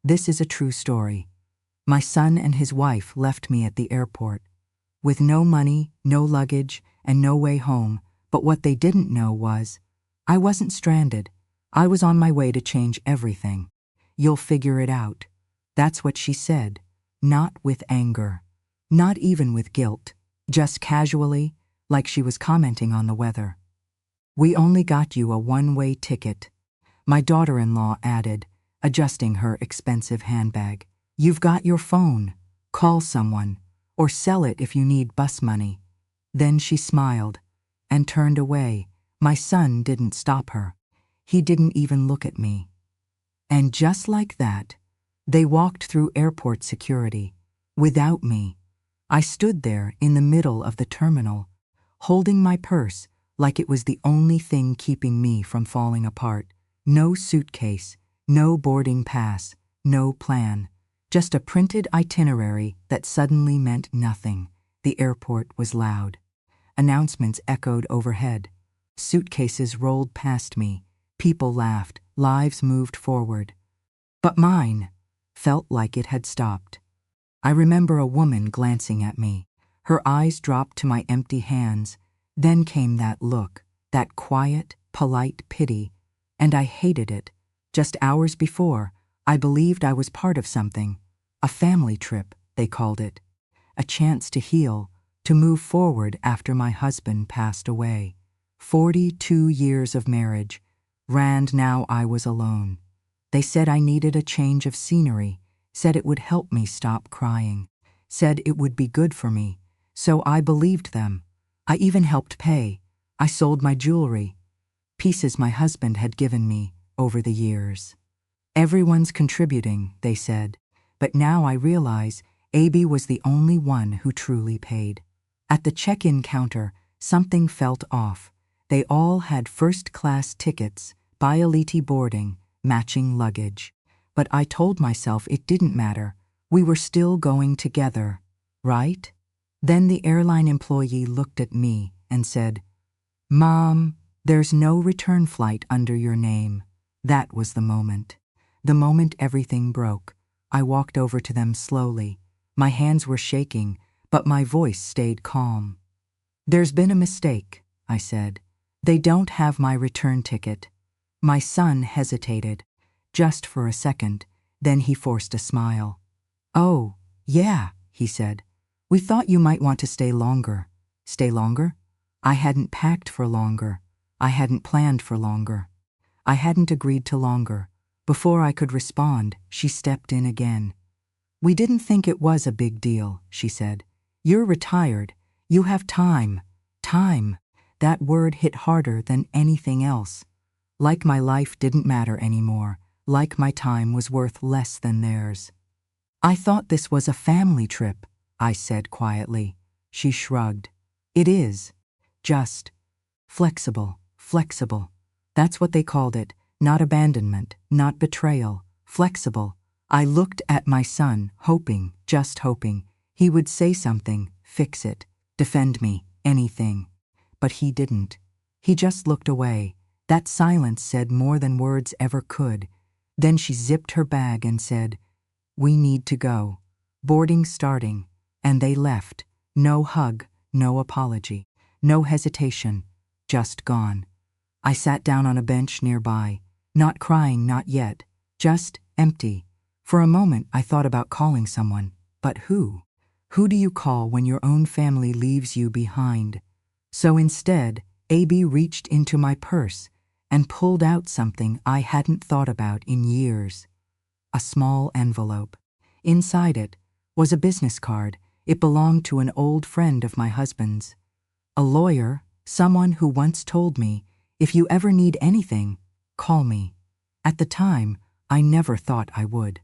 This is a true story. My son and his wife left me at the airport, with no money, no luggage, and no way home, but what they didn't know was, I wasn't stranded. I was on my way to change everything. You'll figure it out. That's what she said, not with anger, not even with guilt, just casually, like she was commenting on the weather. We only got you a one-way ticket, my daughter-in-law added, adjusting her expensive handbag. You've got your phone. Call someone, or sell it if you need bus money. Then she smiled and turned away. My son didn't stop her. He didn't even look at me. And just like that, they walked through airport security, without me. I stood there in the middle of the terminal, holding my purse like it was the only thing keeping me from falling apart. No suitcase, no boarding pass, no plan, just a printed itinerary that suddenly meant nothing. The airport was loud. Announcements echoed overhead. Suitcases rolled past me. People laughed. Lives moved forward. But mine felt like it had stopped. I remember a woman glancing at me. Her eyes dropped to my empty hands. Then came that look, that quiet, polite pity, and I hated it. Just hours before, I believed I was part of something. A family trip, they called it. A chance to heal, to move forward after my husband passed away. 42 years of marriage, and now I was alone. They said I needed a change of scenery, said it would help me stop crying, said it would be good for me. So I believed them. I even helped pay. I sold my jewelry, pieces my husband had given me over the years. Everyone's contributing, they said, but now I realize AB was the only one who truly paid. At the check-in counter, something felt off. They all had first-class tickets, virality boarding, matching luggage. But I told myself it didn't matter. We were still going together, right? Then the airline employee looked at me and said, "Mom, there's no return flight under your name." That was the moment. The moment everything broke. I walked over to them slowly. My hands were shaking, but my voice stayed calm. "There's been a mistake," I said. "They don't have my return ticket." My son hesitated, just for a second, then he forced a smile. "Oh, yeah," he said. "We thought you might want to stay longer." Stay longer? I hadn't packed for longer. I hadn't planned for longer. I hadn't agreed to longer. Before I could respond, she stepped in again. "We didn't think it was a big deal," she said. "You're retired. You have time." Time. That word hit harder than anything else. Like my life didn't matter anymore. Like my time was worth less than theirs. "I thought this was a family trip," I said quietly. She shrugged. "It is. Just flexible, flexible. That's what they called it. Not abandonment, not betrayal. Flexible." I looked at my son, hoping, just hoping, he would say something, fix it, defend me, anything. But he didn't. He just looked away. That silence said more than words ever could. Then she zipped her bag and said, "We need to go. Boarding starting." And they left. No hug, no apology, no hesitation, just gone. I sat down on a bench nearby, not crying, not yet, just empty. For a moment I thought about calling someone, but who? Who do you call when your own family leaves you behind? So instead, AB reached into my purse and pulled out something I hadn't thought about in years. A small envelope. Inside it was a business card. It belonged to an old friend of my husband's. A lawyer, someone who once told me, "If you ever need anything, call me." At the time, I never thought I would.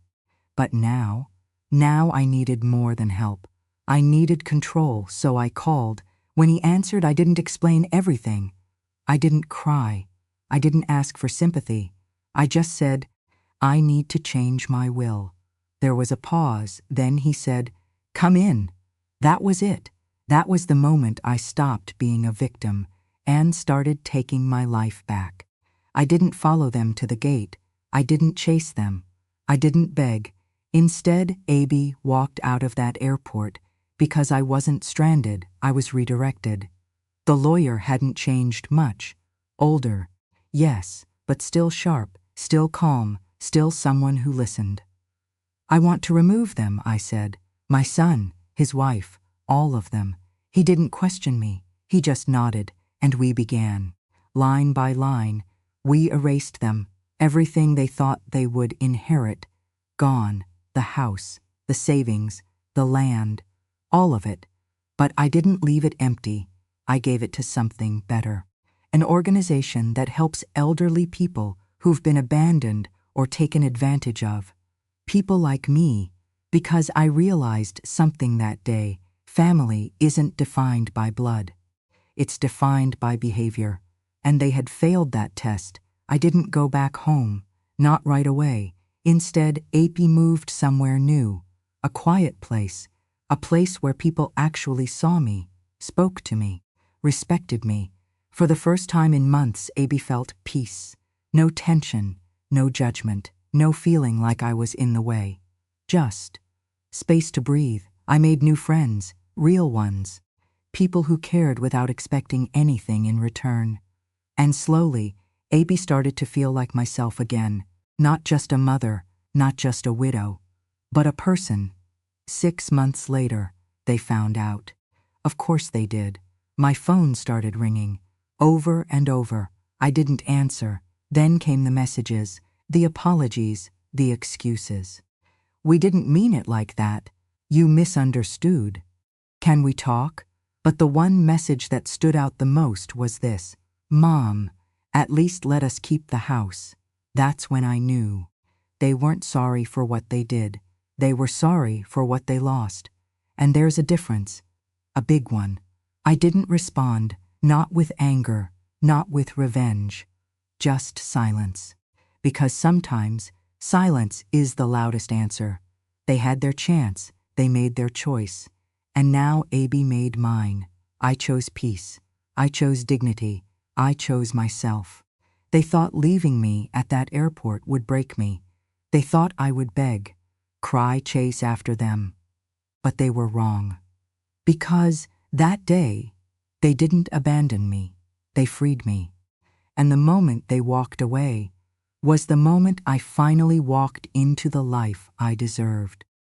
But now I needed more than help. I needed control, so I called. When he answered, I didn't explain everything. I didn't cry. I didn't ask for sympathy. I just said, "I need to change my will." There was a pause. Then he said, "Come in." That was it. That was the moment I stopped being a victim and started taking my life back. I didn't follow them to the gate. I didn't chase them. I didn't beg. Instead, Abby walked out of that airport. Because I wasn't stranded, I was redirected. The lawyer hadn't changed much. Older, yes, but still sharp, still calm, still someone who listened. I want to remove them, I said. My son, his wife, all of them. He didn't question me. He just nodded, and we began. Line by line, we erased them. Everything they thought they would inherit. Gone. The house, the savings, the land, all of it. But I didn't leave it empty. I gave it to something better. An organization that helps elderly people who've been abandoned or taken advantage of. People like me, because I realized something that day. Family isn't defined by blood. It's defined by behavior. And they had failed that test. I didn't go back home, not right away. Instead, AP moved somewhere new, a quiet place, a place where people actually saw me, spoke to me, respected me. For the first time in months, AB felt peace. No tension, no judgment, no feeling like I was in the way. Just space to breathe. I made new friends, real ones, people who cared without expecting anything in return. And slowly, AB started to feel like myself again, not just a mother, not just a widow, but a person. 6 months later, they found out. Of course they did. My phone started ringing, over and over. I didn't answer. Then came the messages, the apologies, the excuses. We didn't mean it like that. You misunderstood. Can we talk? But the one message that stood out the most was this: Mom, at least let us keep the house. That's when I knew. They weren't sorry for what they did. They were sorry for what they lost. And there's a difference, a big one. I didn't respond, not with anger, not with revenge, just silence. Because sometimes silence is the loudest answer. They had their chance, they made their choice. And now AB made mine. I chose peace. I chose dignity. I chose myself. They thought leaving me at that airport would break me. They thought I would beg, cry, chase after them. But they were wrong. Because that day, they didn't abandon me. They freed me. And the moment they walked away was the moment I finally walked into the life I deserved.